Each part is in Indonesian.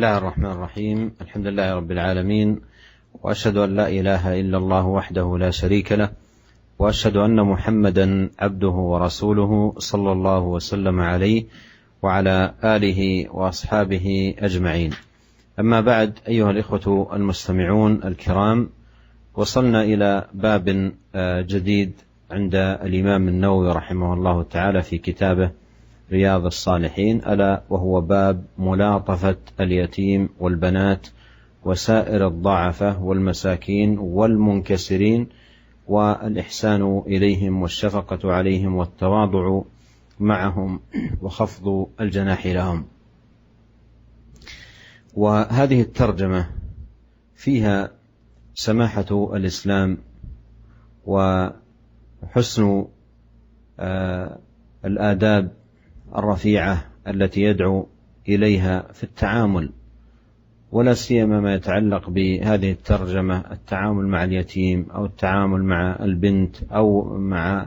الله الرحمن الرحيم. الحمد لله رب العالمين، وأشهد أن لا إله إلا الله وحده لا شريك له، وأشهد أن محمدا عبده ورسوله صلى الله وسلم عليه وعلى آله وأصحابه أجمعين. أما بعد، أيها الإخوة المستمعون الكرام، وصلنا إلى باب جديد عند الإمام النووي رحمه الله تعالى في كتابه رياض الصالحين، ألا وهو باب ملاطفة اليتيم والبنات وسائر الضعفة والمساكين والمنكسرين، والإحسان إليهم والشفقة عليهم والتواضع معهم وخفض الجناح لهم. وهذه الترجمة فيها سماحة الإسلام وحسن الآداب الرفيعة التي يدعو إليها في التعامل، ولا سيما ما يتعلق بهذه الترجمة التعامل مع اليتيم أو التعامل مع البنت أو مع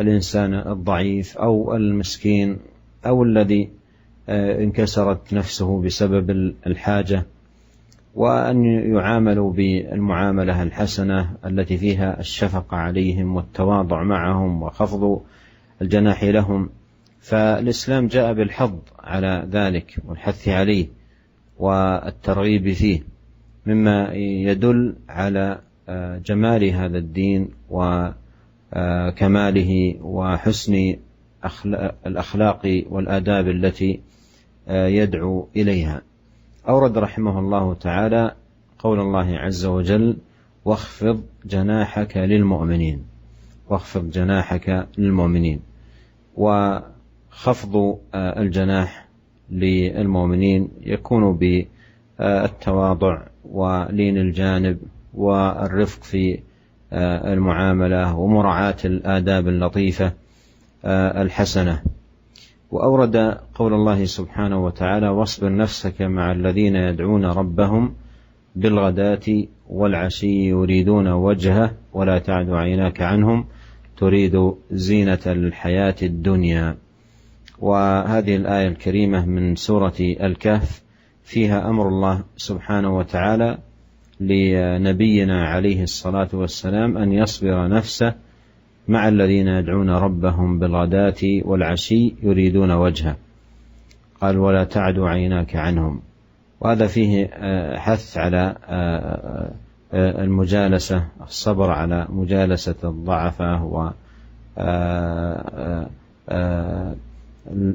الإنسان الضعيف أو المسكين أو الذي انكسرت نفسه بسبب الحاجة، وأن يعاملوا بالمعاملة الحسنة التي فيها الشفقة عليهم والتواضع معهم وخفض الجناح لهم. فالإسلام جاء بالحض على ذلك والحث عليه والترغيب فيه، مما يدل على جمال هذا الدين وكماله وحسن الأخلاق والآداب التي يدعو إليها. أورد رحمه الله تعالى قول الله عز وجل: واخفض جناحك للمؤمنين. واخفض جناحك للمؤمنين. وخفض الجناح للمؤمنين يكون بالتواضع ولين الجانب والرفق في المعاملة ومراعاة الآداب اللطيفة الحسنة. وأورد قول الله سبحانه وتعالى: واصبر نفسك مع الذين يدعون ربهم بالغداة والعشي يريدون وجهه ولا تعد عيناك عنهم تريد زينة الحياة الدنيا. وهذه الآية الكريمة من سورة الكهف فيها أمر الله سبحانه وتعالى لنبينا عليه الصلاة والسلام أن يصبر نفسه مع الذين يدعون ربهم بالغداة والعشي يريدون وجهه، قال: ولا تعد عيناك عنهم. وهذا فيه حث على المجالسة، الصبر على مجالسة الضعفاء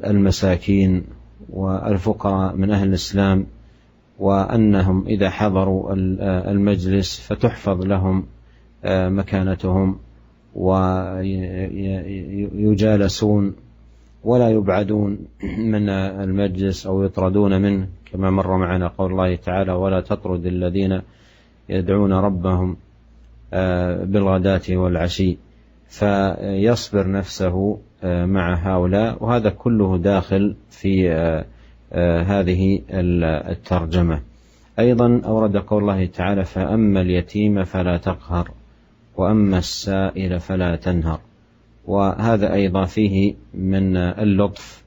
والمساكين والفقراء من أهل الإسلام، وأنهم إذا حضروا المجلس فتحفظ لهم مكانتهم ويجالسون ولا يبعدون من المجلس أو يطردون منه، كما مر معنا قول الله تعالى: ولا تطرد الذين يدعون ربهم بالغداة والعشي. فيصبر نفسه مع هؤلاء، وهذا كله داخل في هذه الترجمة. أيضا أورد قول الله تعالى: فأما اليتيم فلا تقهر وأما السائل فلا تنهر. وهذا أيضا فيه من اللطف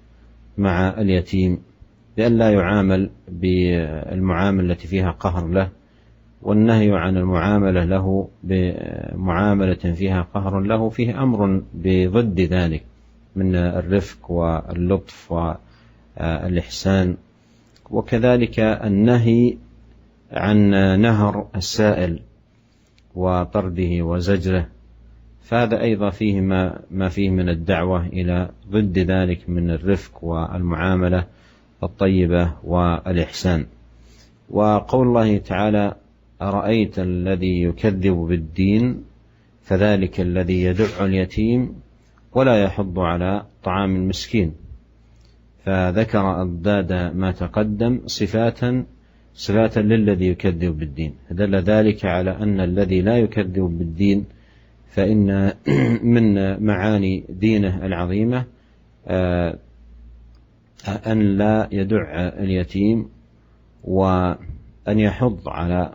مع اليتيم، بأن لا يعامل بالمعاملة التي فيها قهر له، والنهي عن المعاملة له بمعاملة فيها قهر له فيه أمر بضد ذلك من الرفق واللطف والإحسان. وكذلك النهي عن نهر السائل وطرده وزجره، فهذا أيضا فيه ما فيه من الدعوة إلى ضد ذلك من الرفق والمعاملة الطيبة والإحسان. وقول الله تعالى: أرأيت الذي يكذب بالدين فذلك الذي يدع اليتيم ولا يحض على طعام المسكين. فذكر أضداد ما تقدم صفات للذي يكذب بالدين، دل ذلك على أن الذي لا يكذب بالدين فإن من معاني دينه العظيمة أن لا يدع اليتيم وأن يحض على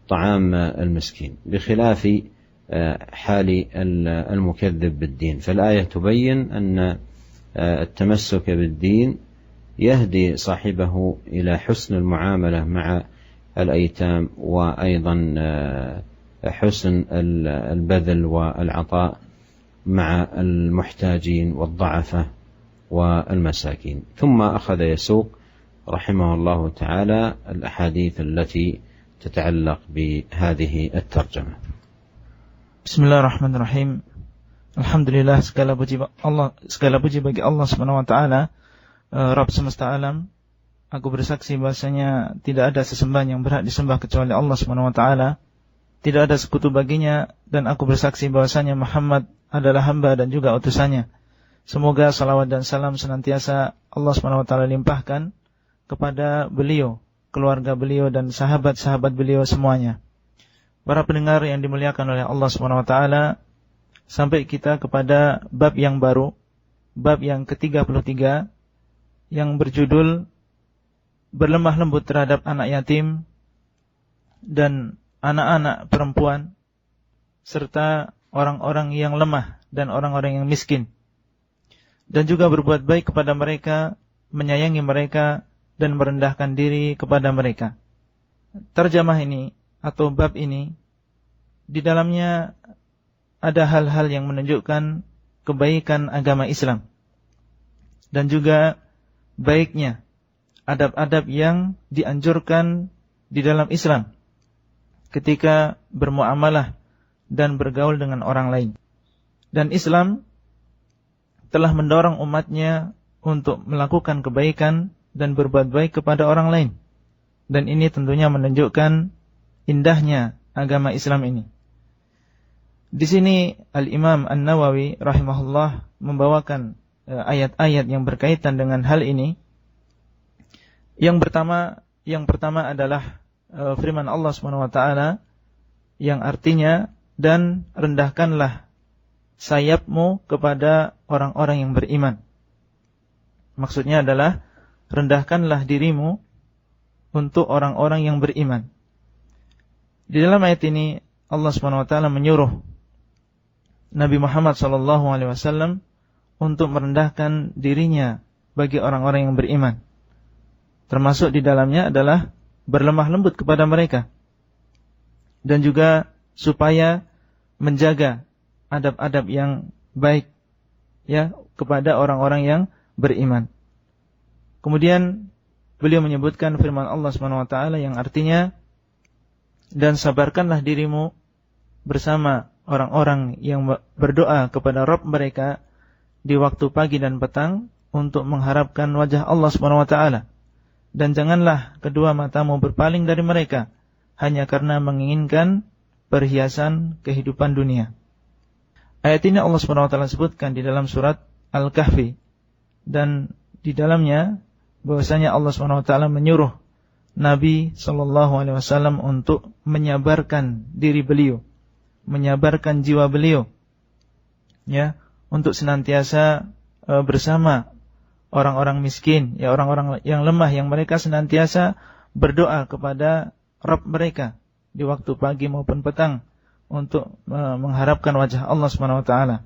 طعام المسكين، بخلاف حال المكذب بالدين. فالآية تبين أن التمسك بالدين يهدي صاحبه إلى حسن المعاملة مع الأيتام، وأيضا حسن البذل والعطاء مع المحتاجين والضعفة والمساكين. ثم أخذ يسوق رحمه الله تعالى الأحاديث التي تتعلق بهذه الترجمة. Bismillahirrahmanirrahim. Alhamdulillah, segala puji bagi Allah Subhanahu wa taala, Rabb semesta alam. Aku bersaksi bahasanya tidak ada sesembahan yang berhak disembah kecuali Allah Subhanahu wa taala. Tidak ada sekutu baginya, dan aku bersaksi bahwasanya Muhammad adalah hamba dan juga utusannya. Semoga salawat dan salam senantiasa Allah Subhanahu wa taala limpahkan kepada beliau, keluarga beliau dan sahabat-sahabat beliau semuanya. Para pendengar yang dimuliakan oleh Allah Subhanahu wa taala, sampai kita kepada bab yang baru, bab yang ke-33 yang berjudul berlemah lembut terhadap anak yatim dan anak-anak perempuan serta orang-orang yang lemah dan orang-orang yang miskin, dan juga berbuat baik kepada mereka, menyayangi mereka dan merendahkan diri kepada mereka. Terjemah ini atau bab ini, di dalamnya ada hal-hal yang menunjukkan kebaikan agama Islam dan juga baiknya adab-adab yang dianjurkan di dalam Islam ketika bermuamalah dan bergaul dengan orang lain. Dan Islam telah mendorong umatnya untuk melakukan kebaikan dan berbuat baik kepada orang lain. Dan ini tentunya menunjukkan indahnya agama Islam ini. Di sini Al-Imam An-Nawawi rahimahullah membawakan ayat-ayat yang berkaitan dengan hal ini. Yang pertama adalah firman Allah Subhanahu wa taala yang artinya, dan rendahkanlah sayapmu kepada orang-orang yang beriman. Maksudnya adalah rendahkanlah dirimu untuk orang-orang yang beriman. Di dalam ayat ini Allah Subhanahu wa taala menyuruh Nabi Muhammad sallallahu alaihi wasallam untuk merendahkan dirinya bagi orang-orang yang beriman. Termasuk di dalamnya adalah berlemah lembut kepada mereka, dan juga supaya menjaga adab-adab yang baik ya kepada orang-orang yang beriman. Kemudian beliau menyebutkan firman Allah Subhanahu wa taala yang artinya, dan sabarkanlah dirimu bersama orang-orang yang berdoa kepada Rabb mereka di waktu pagi dan petang untuk mengharapkan wajah Allah Subhanahu wa taala. Dan janganlah kedua matamu berpaling dari mereka hanya karena menginginkan perhiasan kehidupan dunia. Ayat ini Allah Subhanahu wa taala sebutkan di dalam surat Al-Kahfi, dan di dalamnya bahwasanya Allah Subhanahu wa taala menyuruh Nabi sallallahu alaihi wasallam untuk menyabarkan diri beliau, menyabarkan jiwa beliau ya, untuk senantiasa bersama orang-orang miskin, ya orang-orang yang lemah, yang mereka senantiasa berdoa kepada Rabb mereka di waktu pagi maupun petang untuk mengharapkan wajah Allah Subhanahu wa taala.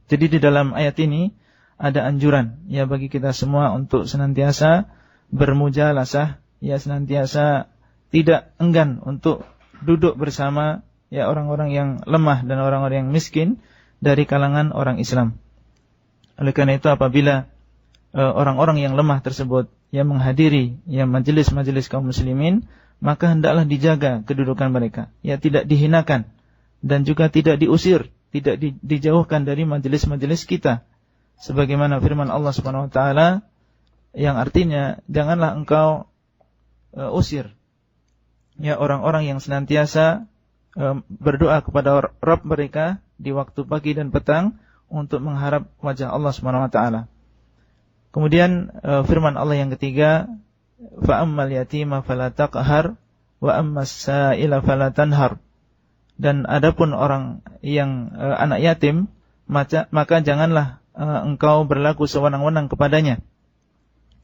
Jadi di dalam ayat ini ada anjuran ya bagi kita semua untuk senantiasa bermujalasah, ya senantiasa tidak enggan untuk duduk bersama ya orang-orang yang lemah dan orang-orang yang miskin dari kalangan orang Islam. Oleh karena itu apabila orang-orang yang lemah tersebut yang menghadiri ya majelis-majelis kaum muslimin, maka hendaklah dijaga kedudukan mereka, ya tidak dihinakan dan juga tidak diusir, tidak dijauhkan dari majelis-majelis kita. Sebagaimana firman Allah Subhanahu wa taala yang artinya, janganlah engkau usir ya orang-orang yang senantiasa berdoa kepada Rabb mereka di waktu pagi dan petang untuk mengharap wajah Allah Subhanahu wa taala. Kemudian firman Allah yang ketiga, fa ammal yatima fala taqhar wa ammas sa'ila fala tanhar. Dan adapun orang yang anak yatim, maka janganlah engkau berlaku sewenang-wenang kepadanya.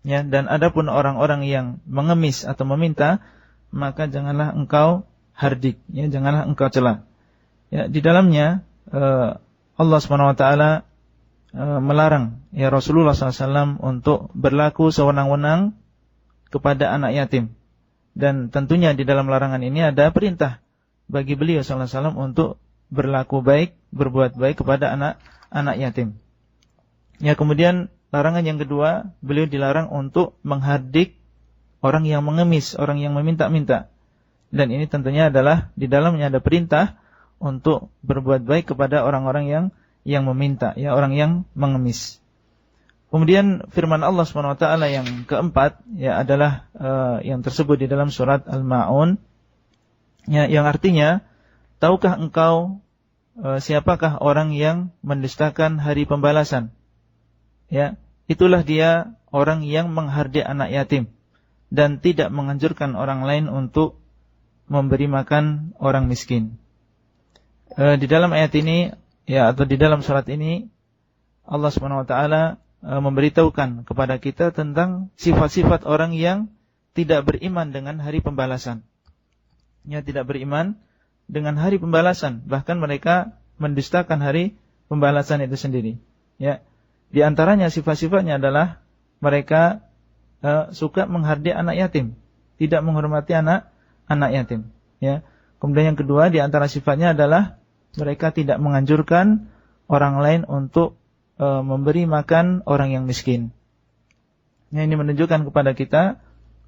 Ya, dan adapun orang-orang yang mengemis atau meminta, maka janganlah engkau hardik, ya, janganlah engkau cela. Ya, di dalamnya Allah Subhanahu wa taala melarang ya Rasulullah SAW untuk berlaku sewenang-wenang kepada anak yatim. Dan tentunya di dalam larangan ini ada perintah bagi beliau SAW untuk berlaku baik, berbuat baik kepada anak yatim. Ya, kemudian larangan yang kedua, beliau dilarang untuk menghardik orang yang mengemis, orang yang meminta-minta. Dan ini tentunya adalah di dalamnya ada perintah untuk berbuat baik kepada orang-orang yang meminta, ya, orang yang mengemis. Kemudian firman Allah SWT yang keempat, ya, adalah yang tersebut di dalam surat Al-Ma'un, ya, yang artinya, tahukah engkau siapakah orang yang mendustakan hari pembalasan? Ya, itulah dia orang yang menghardik anak yatim dan tidak menganjurkan orang lain untuk memberi makan orang miskin. Di dalam ayat ini, ya, atau di dalam surat ini, Allah SWT memberitahukan kepada kita tentang sifat-sifat orang yang tidak beriman dengan hari pembalasan. Ya, tidak beriman dengan hari pembalasan, bahkan mereka mendustakan hari pembalasan itu sendiri. Ya, di antaranya sifat-sifatnya adalah mereka suka menghardik anak yatim, tidak menghormati anak yatim. Ya, kemudian yang kedua di antara sifatnya adalah mereka tidak menganjurkan orang lain untuk memberi makan orang yang miskin. Ya, ini menunjukkan kepada kita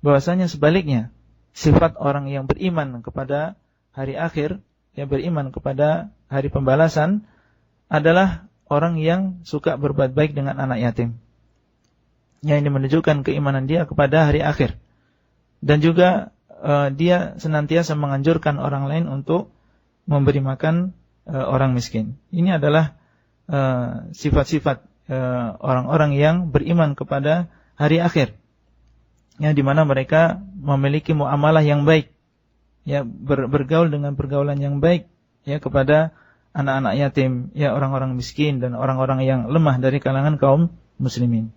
bahwasanya sebaliknya sifat orang yang beriman kepada hari akhir, yang beriman kepada hari pembalasan adalah orang yang suka berbuat baik dengan anak yatim. Ya, ini menunjukkan keimanan dia kepada hari akhir. Dan juga dia senantiasa menganjurkan orang lain untuk memberi makan orang miskin. Ini adalah sifat-sifat orang-orang yang beriman kepada hari akhir, ya, di mana mereka memiliki muamalah yang baik, ya, bergaul dengan pergaulan yang baik, ya, kepada anak-anak yatim, ya, orang-orang miskin dan orang-orang yang lemah dari kalangan kaum muslimin.